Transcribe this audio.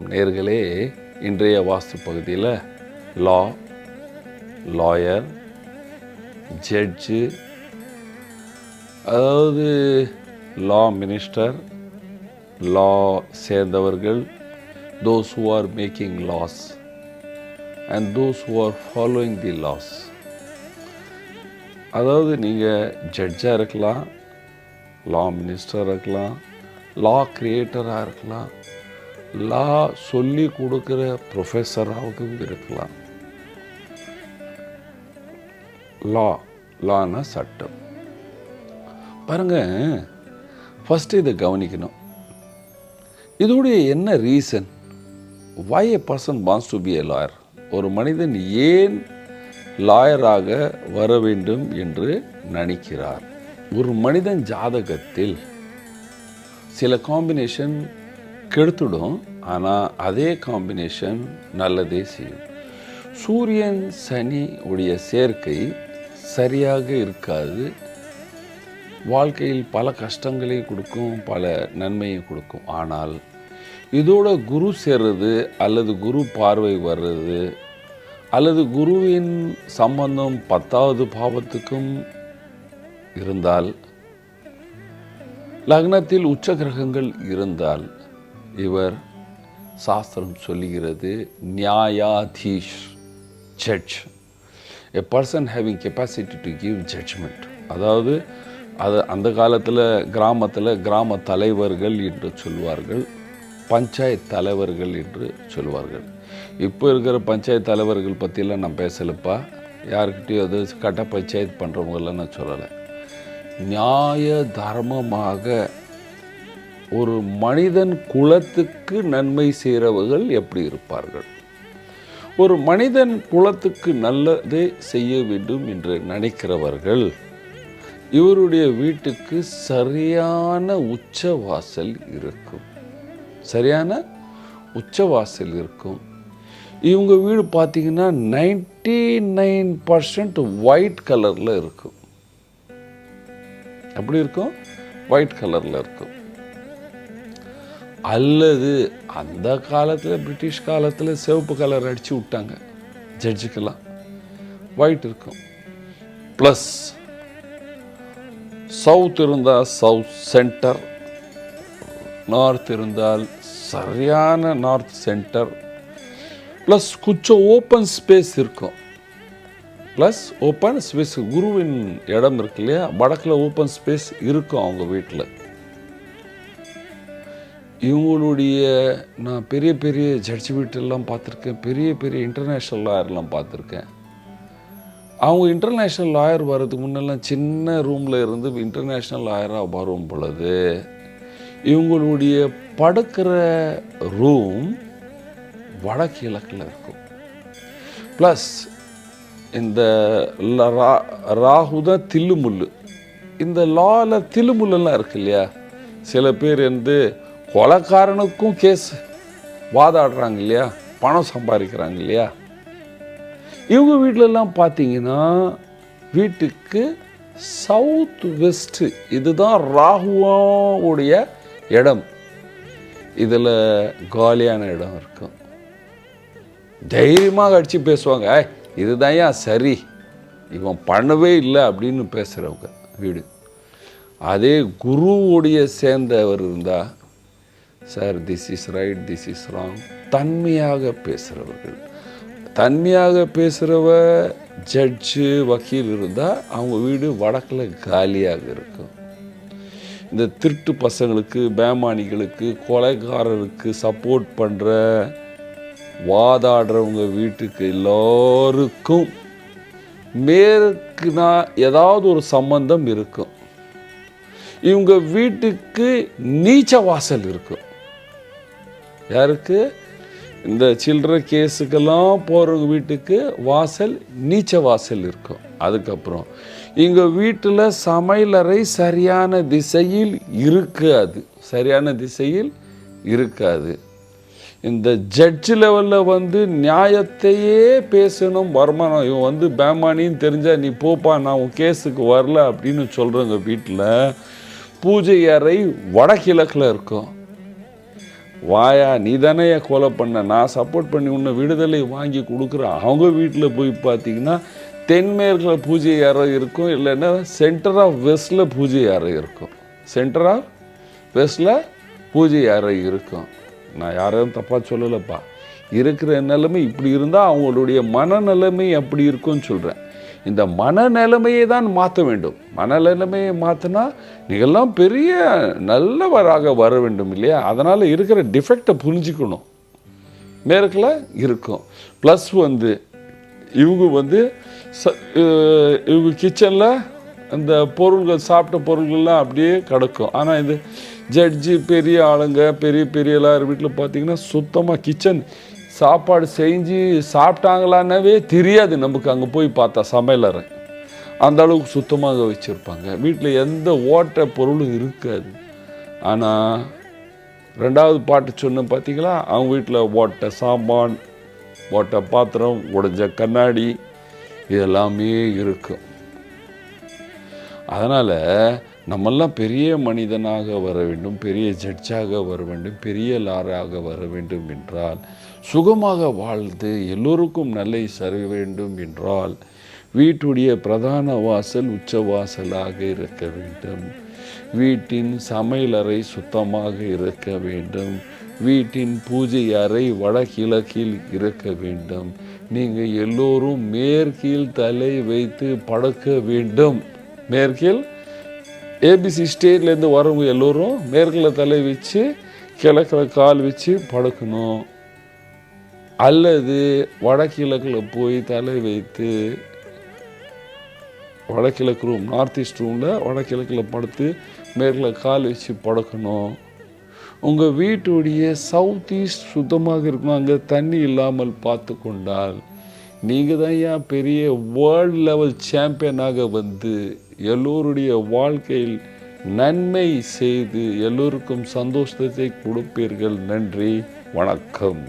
நேர்களே, இன்றைய வாஸ்து பகுதியில் லாயர், ஜட்ஜு, அதாவது லா மினிஸ்டர், லா சேர்ந்தவர்கள், those who are making laws and those who are following the laws. அதாவது நீங்கள் ஜட்ஜாக இருக்கலாம், லா மினிஸ்டராக இருக்கலாம், லா கிரியேட்டராக இருக்கலாம், லா சொல்லி கொடுக்குற ப்ரொஃபஸராகவும் இருக்கலாம். லானா சட்டம். பாருங்கள், ஃபஸ்ட்டு இதை கவனிக்கணும். இதோடைய என்ன reason? why a person wants to be a lawyer? ஒரு மனிதன் ஏன் லாயராக வர வேண்டும் என்று நினைக்கிறார்? ஒரு மனிதன் ஜாதகத்தில் சில காம்பினேஷன் கெடுத்துடும், ஆனால் அதே காம்பினேஷன் நல்லதே செய்யும். சூரியன் சனி உடைய சேர்க்கை சரியாக இருக்காது, வாழ்க்கையில் பல கஷ்டங்களையும் கொடுக்கும், பல நன்மையும் கொடுக்கும். ஆனால் இதோட குரு சேர்றது அல்லது குரு பார்வை வர்றது அல்லது குருவின் சம்பந்தம் 10வது பாவத்துக்கும் இருந்தால், லக்னத்தில் உச்ச கிரகங்கள் இருந்தால், இவர் சாஸ்திரம் சொல்லுகிறது நியாயாதீஷ், judge, a person having capacity to give judgment. அதாவது அந்த காலத்தில் கிராமத்தில் கிராம தலைவர்கள் என்று சொல்வார்கள், பஞ்சாயத்து தலைவர்கள் என்று சொல்வார்கள். இப்போ இருக்கிற பஞ்சாயத்து தலைவர்கள் பற்றிலாம் நான் பேசலப்பா, யாருக்கிட்டையும் அது கட்ட பஞ்சாயத்து பண்ணுறவங்கெல்லாம் நான் சொல்லலை. நியாய தர்மமாக ஒரு மனிதன் குலத்துக்கு நன்மை செய்கிறவர்கள் எப்படி இருப்பார்கள்? ஒரு மனிதன் குலத்துக்கு நல்லதே செய்ய வேண்டும் என்று நினைக்கிறவர்கள், இவருடைய வீட்டுக்கு சரியான உச்சவாசல் இருக்கும். சரியான உச்சவாசல் இருக்கும். இவங்க வீடு பார்த்திங்கன்னா 99% ஒயிட் கலரில் இருக்கும். அப்படி இருக்கும், ஒயிட் கலரில் இருக்கும். அல்லது அந்த காலத்தில் பிரிட்டிஷ் காலத்தில் சிவப்பு கலர் அடித்து விட்டாங்க ஜட்ஜுக்கெல்லாம், ஒயிட் இருக்கும். ப்ளஸ் சவுத் இருந்தால் சவுத் சென்டர், நார்த் இருந்தால் சரியான நார்த் சென்டர், ப்ளஸ் கொஞ்சம் ஓப்பன் ஸ்பேஸ் இருக்கும். ப்ளஸ் ஓப்பன் ஸ்பேஸ், குருவின் இடம் இருக்கு இல்லையா, வடக்கில் ஓப்பன் ஸ்பேஸ் இருக்கும் அவங்க வீட்டில். இவங்களுடைய நான் பெரிய பெரிய ஜட்ஜ் வீட்டெல்லாம் பார்த்துருக்கேன், பெரிய பெரிய இன்டர்நேஷ்னல் லாயர்லாம் பார்த்துருக்கேன். அவங்க இன்டர்நேஷ்னல் லாயர் வர்றதுக்கு முன்னெல்லாம் சின்ன ரூமில் இருந்து இன்டர்நேஷ்னல் லாயராக வரும் பொழுது இவங்களுடைய படுக்கிற ரூம் வடகிழக்கில் இருக்கும். ப்ளஸ் இந்த ராகுதான் தில்லுமுள்ளு. இந்த லாவில் தில்லுமுள்ளெல்லாம் இருக்கு இல்லையா, சில பேர் கொலைக்காரனுக்கும் கேஸ் வாதாடுறாங்க இல்லையா, பணம் சம்பாதிக்கிறாங்க இல்லையா. இவங்க வீட்டிலலாம் பார்த்தீங்கன்னா வீட்டுக்கு சவுத் வெஸ்ட்டு, இதுதான் ராகுவோடைய இடம். இதில் காலியான இடம் இருக்கும். தைரியமாக அடித்து பேசுவாங்க, இதுதான் ஏன் சரி, இவன் பண்ணவே இல்லை அப்படின்னு பேசுகிறவங்க வீடு. அதே குருவுடைய சேர்ந்தவர் இருந்தால், sir this is right, this is wrong, தன்மையாக பேசுகிறவர்கள். தன்மையாக பேசுகிறவ ஜட்ஜு வக்கீல் இருந்தால் அவங்க வீடு வடக்கில் காலியாக இருக்கும். இந்த திருட்டு பசங்களுக்கு, பேமானிகளுக்கு, கொலைகாரருக்கு சப்போர்ட் பண்ணுற வாதாடுறவங்க வீட்டுக்கு எல்லோருக்கும் மேற்குனா ஏதாவது ஒரு சம்பந்தம் இருக்கும். இவங்க வீட்டுக்கு நீச்ச வாசல் இருக்கும். யாருக்கு? இந்த சில்லற கேஸுக்கெல்லாம் போகிறவங்க வீட்டுக்கு வாசல் நீச்ச வாசல் இருக்கும். அதுக்கப்புறம் எங்கள் வீட்டில் சமையலறை சரியான திசையில் இருக்காது, சரியான திசையில் இருக்காது. இந்த ஜட்ஜ் லெவலில் நியாயத்தையே பேசணும், வருமானம், இவன் பேமானின்னு தெரிஞ்சால் நீ போப்பா, நான் உன் கேஸுக்கு வரல அப்படின்னு சொல்கிறவங்க வீட்டில் பூஜை அறை வடகிழக்கில் இருக்கும். வாயா நீ தானே கொலை பண்ண, நான் சப்போர்ட் பண்ணி உன்னை விடுதலை வாங்கி கொடுக்குறேன். அவங்க வீட்டில் போய் பார்த்தீங்கன்னா தென்மேற்கில் பூஜை அறை இருக்கும், இல்லைன்னா சென்டர் ஆஃப் வெஸ்டில் பூஜை அறை இருக்கும். சென்டர் ஆஃப் வெஸ்டில் பூஜை அறை இருக்கும். நான் யாரையும் தப்பாக சொல்லலைப்பா. இருக்கிற நிலைமை இப்படி இருந்தால் அவங்களுடைய மனநிலைமை அப்படி இருக்கும்னு சொல்கிறேன். இந்த மனநிலைமையை தான் மாற்ற வேண்டும். மனநிலைமையை மாற்றினா நீங்கள்லாம் பெரிய நல்லவராக வர வேண்டும் இல்லையா? அதனால் இருக்கிற டிஃபெக்டை புரிஞ்சுக்கணும். மேற்கில் இருக்கும். ப்ளஸ் இவங்க இவங்க கிச்சனில் அந்த பொருள்கள், சாப்பிட்ட பொருள்கள்லாம் அப்படியே கிடக்கும். ஆனால் இந்த ஜட்ஜி பெரிய ஆளுங்க, பெரிய பெரிய எல்லாரும் வீட்டில் பார்த்தீங்கன்னா சுத்தமாக கிச்சன் சாப்பாடு செஞ்சு சாப்பிட்டாங்களான்னவே தெரியாது நமக்கு. அங்கே போய் பார்த்தா சமையலறை அந்த அளவுக்கு சுத்தமாக வச்சுருப்பாங்க. வீட்டில் எந்த ஓட்ட பொருளும் இருக்காது. ஆனால் 2வது பாட்டு சொன்ன பார்த்தீங்களா, அவங்க வீட்டில் ஓட்ட சாமான், ஓட்ட பாத்திரம், உடைஞ்ச கண்ணாடி இதெல்லாமே இருக்கும். அதனால் நம்மெல்லாம் பெரிய மனிதனாக வர வேண்டும், பெரிய ஜட்ஜாக வர வேண்டும், பெரிய லாராக வர வேண்டும் என்றால், சுகமாக வாழ்ந்து எல்லோருக்கும் நல்லை சர வேண்டும் என்றால், வீட்டுடைய பிரதான வாசல் உச்ச வாசலாக இருக்க வேண்டும். வீட்டின் சமையலறை சுத்தமாக இருக்க வேண்டும். வீட்டின் பூஜை அறை வடகிழக்கில் இருக்க வேண்டும். நீங்கள் எல்லோரும் மேற்கில் தலை வைத்து படுக்க வேண்டும். மேற்கில் ஏபிசி ஸ்டேட்லேருந்து வரவங்க எல்லோரும் மேற்கில் தலை வச்சு கிழக்கில் கால் வச்சு படுக்கணும். அல்லது வடகிழக்கில் போய் தலை வைத்து வடகிழக்கு ரூம், நார்த் ஈஸ்ட் ரூமில் வடகிழக்கில் படுத்து மேற்கில் கால் வச்சு படுக்கணும். உங்கள் வீட்டுடைய சவுத் ஈஸ்ட் சுத்தமாக இருக்கணும். அங்கே தண்ணி இல்லாமல் பார்த்து கொண்டால் நீங்கள் தான் ஏன் பெரிய வேர்ல்ட் லெவல் சாம்பியனாக எல்லோருடைய வாழ்க்கையில் நன்மை செய்து எல்லோருக்கும் சந்தோஷத்தை கொடுப்பீர்கள். நன்றி, வணக்கம்.